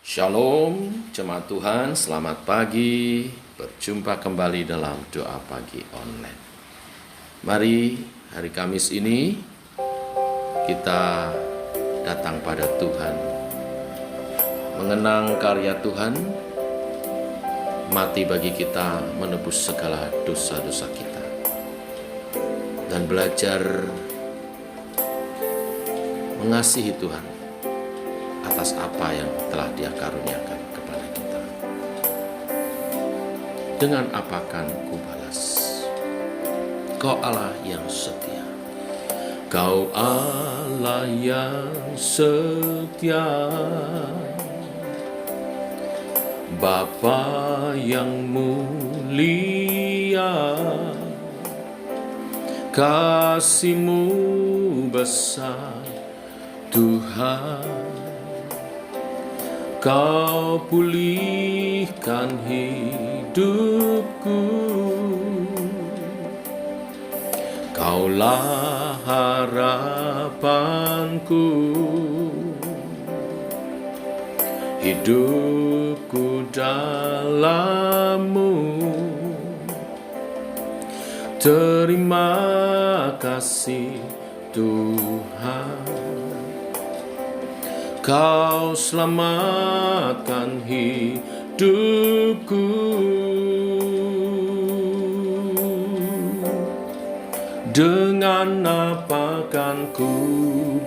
Shalom, jemaat Tuhan, selamat pagi. Berjumpa kembali dalam doa pagi online. Mari hari Kamis ini kita datang pada Tuhan, mengenang karya Tuhan, mati bagi kita menebus segala dosa-dosa kita, dan belajar mengasihi Tuhan atas apa yang telah Dia karuniakan kepada kita. Dengan apa akan kubalas? Kau Allah yang setia, Kau Allah yang setia, Bapa yang mulia, kasih-Mu besar Tuhan. Kau pulihkan hidupku, Kaulah harapanku, hidupku dalam-Mu. Terima kasih Tuhan, Kau selamatkan hidupku. Dengan apa kan ku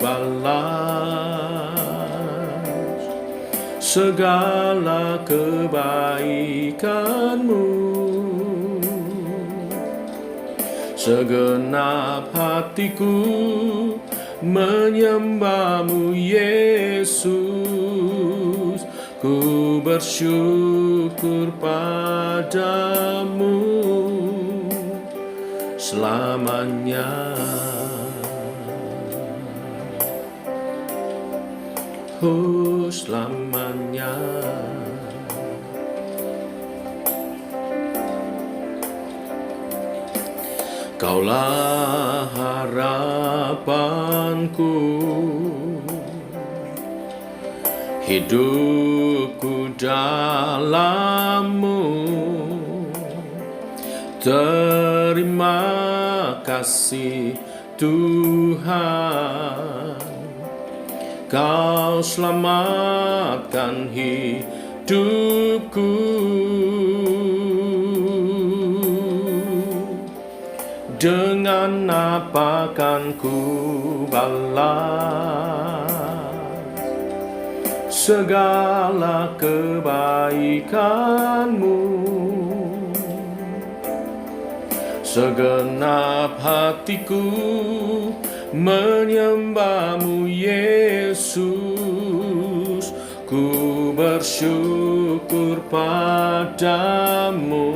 balas segala kebaikan-Mu? Segenap hatiku menyembah-Mu Yesus, ku bersyukur pada-Mu selamanya. Oh, selamanya. Kaulah harapanku, hidupku dalam-Mu. Terima kasih Tuhan, Kau selamatkan hidupku. Dengan apa kan ku balas segala kebaikan-Mu? Segenap hatiku menyembah-Mu Yesus, ku bersyukur pada-Mu.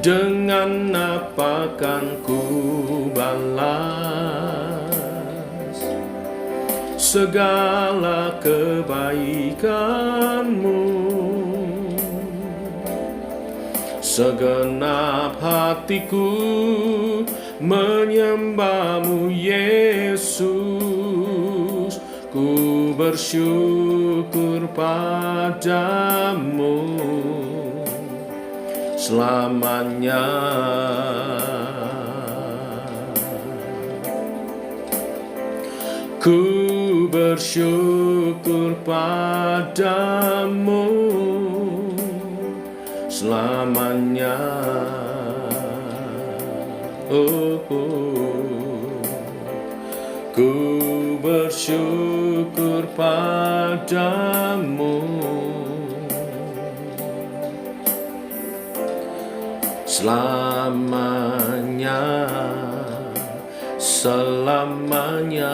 Dengan apa kan ku balas segala kebaikan-Mu? Segenap hatiku menyembah-Mu Yesus, ku bersyukur pada-Mu selamanya. Ku bersyukur pada-Mu selamanya. Oh, ku bersyukur pada-Mu selamanya, selamanya,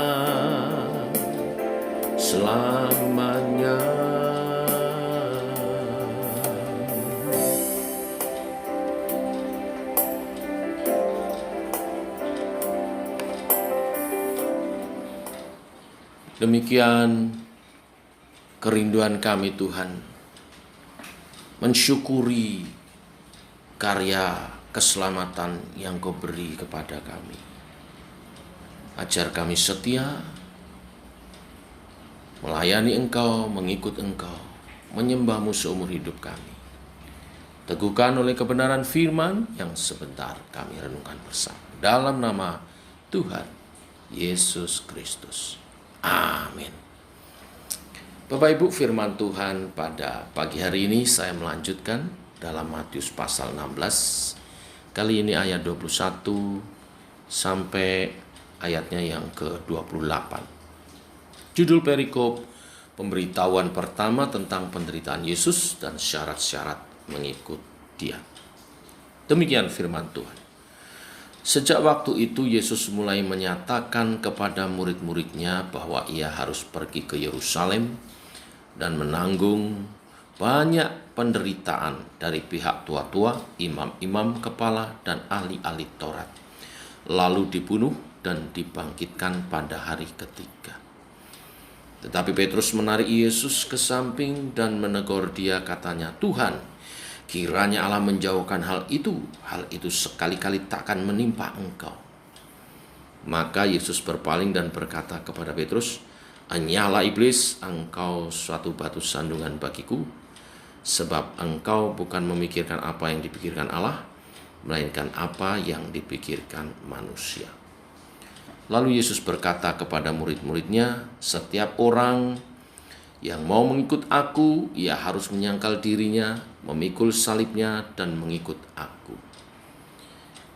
selamanya. Demikian kerinduan kami Tuhan, mensyukuri karya keselamatan yang Kau beri kepada kami. Ajar kami setia, melayani Engkau, mengikut Engkau, menyembah-Mu seumur hidup kami. Teguhkan oleh kebenaran firman yang sebentar kami renungkan bersama. Dalam nama Tuhan Yesus Kristus. Amin. Bapak Ibu, firman Tuhan pada pagi hari ini saya melanjutkan dalam Matius pasal 16. Kali ini ayat 21 sampai ayatnya yang ke-28. Judul perikop, pemberitahuan pertama tentang penderitaan Yesus dan syarat-syarat mengikut Dia. Demikian firman Tuhan. Sejak waktu itu Yesus mulai menyatakan kepada murid-muridnya bahwa Ia harus pergi ke Yerusalem dan menanggung banyak penderitaan dari pihak tua-tua, imam-imam kepala, dan ahli-ahli Taurat, lalu dibunuh dan dibangkitkan pada hari ketiga. Tetapi Petrus menarik Yesus ke samping dan menegur Dia, katanya, "Tuhan, kiranya Allah menjauhkan hal itu sekali-kali takkan menimpa Engkau." Maka Yesus berpaling dan berkata kepada Petrus, "Enyahlah iblis, engkau suatu batu sandungan bagiku, sebab engkau bukan memikirkan apa yang dipikirkan Allah, melainkan apa yang dipikirkan manusia." Lalu Yesus berkata kepada murid-muridnya, "Setiap orang yang mau mengikut aku, ia harus menyangkal dirinya, memikul salibnya, dan mengikut aku.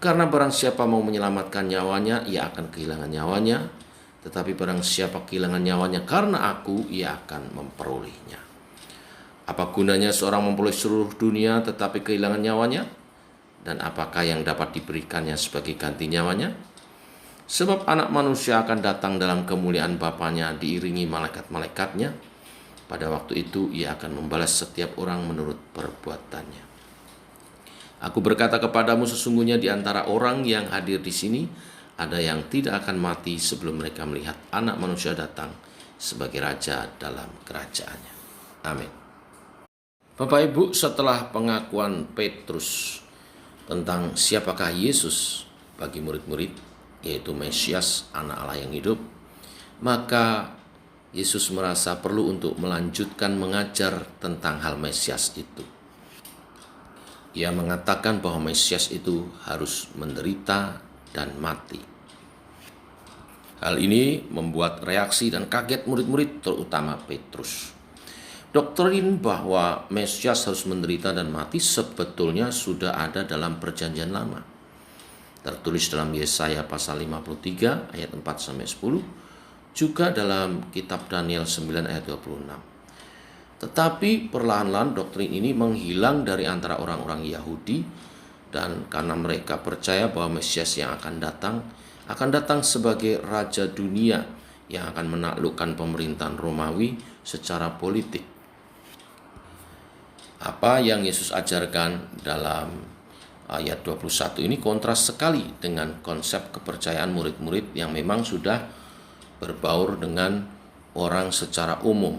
Karena barang siapa mau menyelamatkan nyawanya, ia akan kehilangan nyawanya. Tetapi barang siapa kehilangan nyawanya karena aku, ia akan memperolehnya. Apa gunanya seorang memperoleh seluruh dunia tetapi kehilangan nyawanya? Dan apakah yang dapat diberikannya sebagai ganti nyawanya? Sebab anak manusia akan datang dalam kemuliaan Bapanya diiringi malaikat-malaikatnya. Pada waktu itu ia akan membalas setiap orang menurut perbuatannya. Aku berkata kepadamu, sesungguhnya di antara orang yang hadir di sini ada yang tidak akan mati sebelum mereka melihat Anak Manusia datang sebagai Raja dalam kerajaannya." Amin. Bapak Ibu, setelah pengakuan Petrus tentang siapakah Yesus bagi murid-murid, yaitu Mesias, Anak Allah yang hidup, maka Yesus merasa perlu untuk melanjutkan mengajar tentang hal Mesias itu. Ia mengatakan bahwa Mesias itu harus menderita dan mati. Hal ini membuat reaksi dan kaget murid-murid, terutama Petrus. Doktrin bahwa Mesias harus menderita dan mati sebetulnya sudah ada dalam Perjanjian Lama. Tertulis dalam Yesaya pasal 53 ayat 4-10, juga dalam kitab Daniel 9 ayat 26. Tetapi perlahan-lahan doktrin ini menghilang dari antara orang-orang Yahudi, dan karena mereka percaya bahwa Mesias yang akan datang sebagai Raja dunia yang akan menaklukkan pemerintahan Romawi secara politik. Apa yang Yesus ajarkan dalam ayat 21 ini kontras sekali dengan konsep kepercayaan murid-murid yang memang sudah berbaur dengan orang secara umum.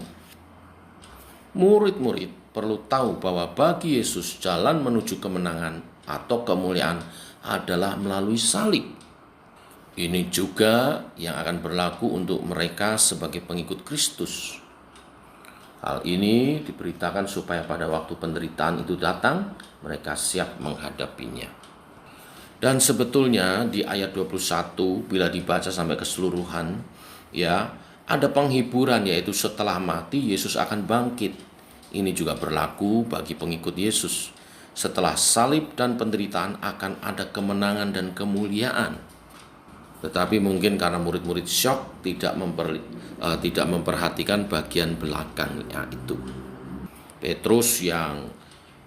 Murid-murid perlu tahu bahwa bagi Yesus jalan menuju kemenangan atau kemuliaan adalah melalui salib. Ini juga yang akan berlaku untuk mereka sebagai pengikut Kristus. Hal ini diberitakan supaya pada waktu penderitaan itu datang, mereka siap menghadapinya. Dan sebetulnya di ayat 21 bila dibaca sampai keseluruhan, ya, ada penghiburan, yaitu setelah mati Yesus akan bangkit. Ini juga berlaku bagi pengikut Yesus. Setelah salib dan penderitaan akan ada kemenangan dan kemuliaan. Tetapi mungkin karena murid-murid syok tidak memperhatikan bagian belakangnya itu. Petrus yang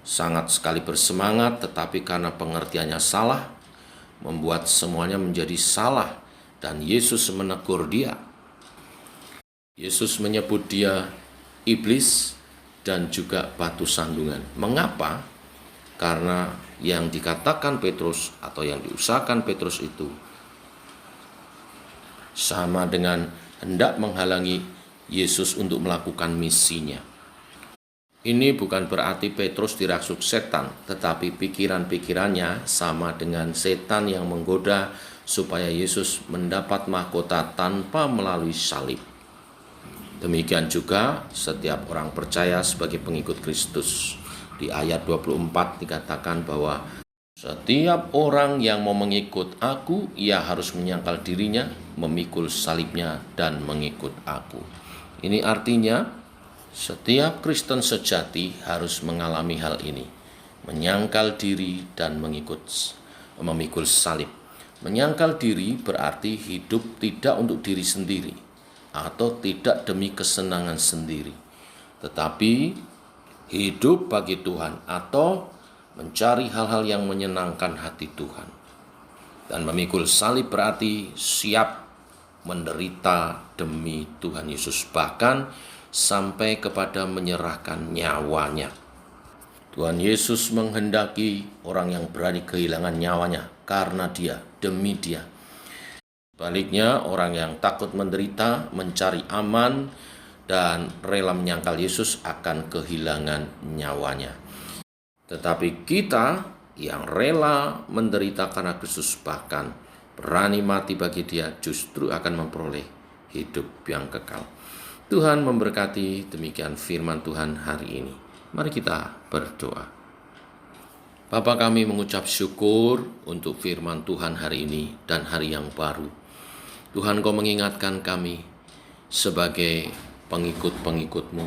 sangat sekali bersemangat, tetapi karena pengertiannya salah, membuat semuanya menjadi salah, dan Yesus menegur dia. Yesus menyebut dia iblis dan juga batu sandungan. Mengapa? Karena yang dikatakan Petrus atau yang diusahakan Petrus itu sama dengan hendak menghalangi Yesus untuk melakukan misinya. Ini bukan berarti Petrus dirasuk setan, tetapi pikiran-pikirannya sama dengan setan yang menggoda supaya Yesus mendapat mahkota tanpa melalui salib. Demikian juga setiap orang percaya sebagai pengikut Kristus. Di ayat 24 dikatakan bahwa setiap orang yang mau mengikut aku, ia harus menyangkal dirinya, memikul salibnya, dan mengikut aku. Ini artinya setiap Kristen sejati harus mengalami hal ini, menyangkal diri dan memikul salib. Menyangkal diri berarti hidup tidak untuk diri sendiri atau tidak demi kesenangan sendiri, tetapi hidup bagi Tuhan atau mencari hal-hal yang menyenangkan hati Tuhan. Dan memikul salib berarti siap menderita demi Tuhan Yesus, bahkan sampai kepada menyerahkan nyawanya. Tuhan Yesus menghendaki orang yang berani kehilangan nyawanya karena dia, demi dia. Sebaliknya, orang yang takut menderita, mencari aman, dan rela menyangkal Yesus akan kehilangan nyawanya. Tetapi kita yang rela menderita karena Kristus, bahkan berani mati bagi dia, justru akan memperoleh hidup yang kekal. Tuhan memberkati. Demikian firman Tuhan hari ini. Mari kita berdoa. Bapa, kami mengucap syukur untuk firman Tuhan hari ini dan hari yang baru. Tuhan, Kau mengingatkan kami sebagai pengikut-pengikut-Mu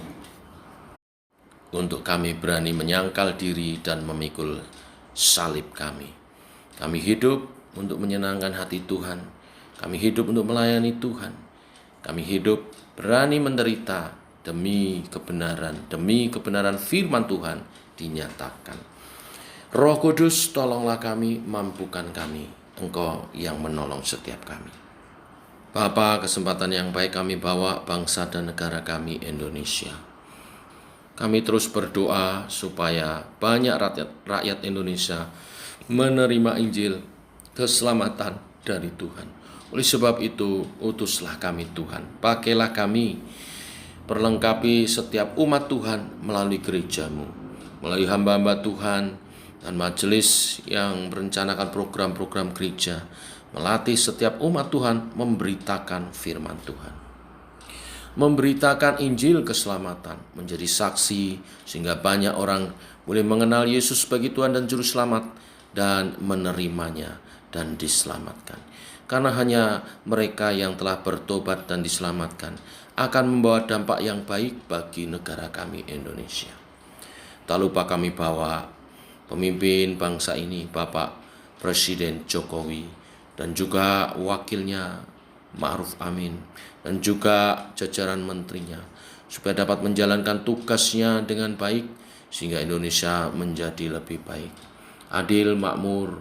untuk kami berani menyangkal diri dan memikul salib kami. Kami hidup untuk menyenangkan hati Tuhan. Kami hidup untuk melayani Tuhan. Kami hidup berani menderita demi kebenaran firman Tuhan dinyatakan. Roh Kudus, tolonglah kami, mampukan kami. Engkau yang menolong setiap kami. Bapa, kesempatan yang baik kami bawa bangsa dan negara kami Indonesia. Kami terus berdoa supaya banyak rakyat Indonesia menerima Injil keselamatan dari Tuhan. Oleh sebab itu, utuslah kami Tuhan. Pakailah kami, perlengkapi setiap umat Tuhan melalui gereja-Mu, melalui hamba-hamba Tuhan dan majelis yang merencanakan program-program gereja, melatih setiap umat Tuhan memberitakan firman Tuhan, memberitakan Injil keselamatan, menjadi saksi sehingga banyak orang boleh mengenal Yesus sebagai Tuhan dan Juru Selamat dan menerimanya dan diselamatkan. Karena hanya mereka yang telah bertobat dan diselamatkan akan membawa dampak yang baik bagi negara kami Indonesia. Tak lupa kami bawa pemimpin bangsa ini, Bapak Presiden Jokowi, dan juga wakilnya Ma'ruf Amin, dan juga jajaran menterinya, supaya dapat menjalankan tugasnya dengan baik, sehingga Indonesia menjadi lebih baik, adil, makmur,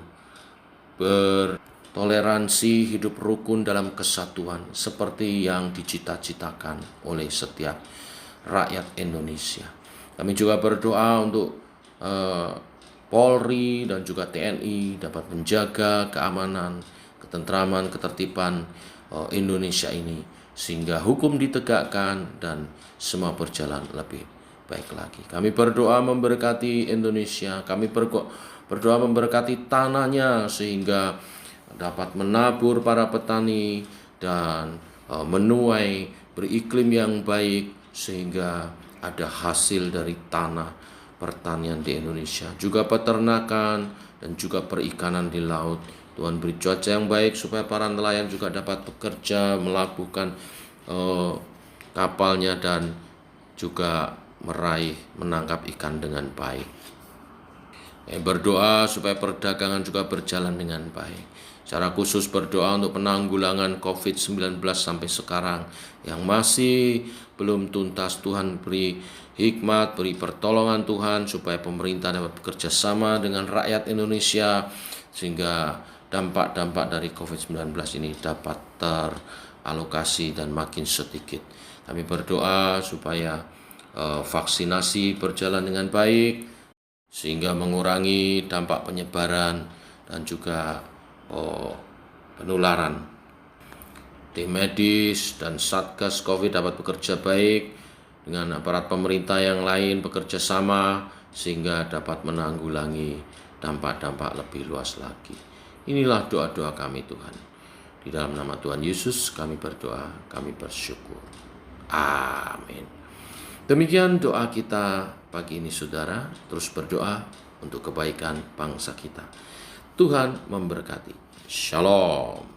bertoleransi, hidup rukun dalam kesatuan, seperti yang dicita-citakan oleh setiap rakyat Indonesia. Kami juga berdoa untuk Polri dan juga TNI dapat menjaga keamanan, ketentraman, ketertiban Indonesia ini, sehingga hukum ditegakkan dan semua berjalan lebih baik lagi. Kami berdoa memberkati Indonesia, kami berdoa memberkati tanahnya sehingga dapat menabur para petani dan menuai beriklim yang baik, sehingga ada hasil dari tanah pertanian di Indonesia, juga peternakan dan juga perikanan di laut. Tuhan beri cuaca yang baik supaya para nelayan juga dapat bekerja, melabuhkan kapalnya dan juga menangkap ikan dengan baik. Berdoa supaya perdagangan juga berjalan dengan baik. Secara khusus berdoa untuk penanggulangan COVID-19 sampai sekarang yang masih belum tuntas. Tuhan beri hikmat, beri pertolongan Tuhan supaya pemerintah dapat bekerja sama dengan rakyat Indonesia, sehingga dampak-dampak dari COVID-19 ini dapat teralokasi dan makin sedikit. Kami berdoa supaya vaksinasi berjalan dengan baik, sehingga mengurangi dampak penyebaran dan juga penularan. Tim medis dan Satgas COVID dapat bekerja baik dengan aparat pemerintah yang lain bekerja sama, sehingga dapat menanggulangi dampak-dampak lebih luas lagi. Inilah doa-doa kami Tuhan. Di dalam nama Tuhan Yesus kami berdoa, kami bersyukur. Amin. Demikian doa kita pagi ini saudara. Terus berdoa untuk kebaikan bangsa kita. Tuhan memberkati. Shalom.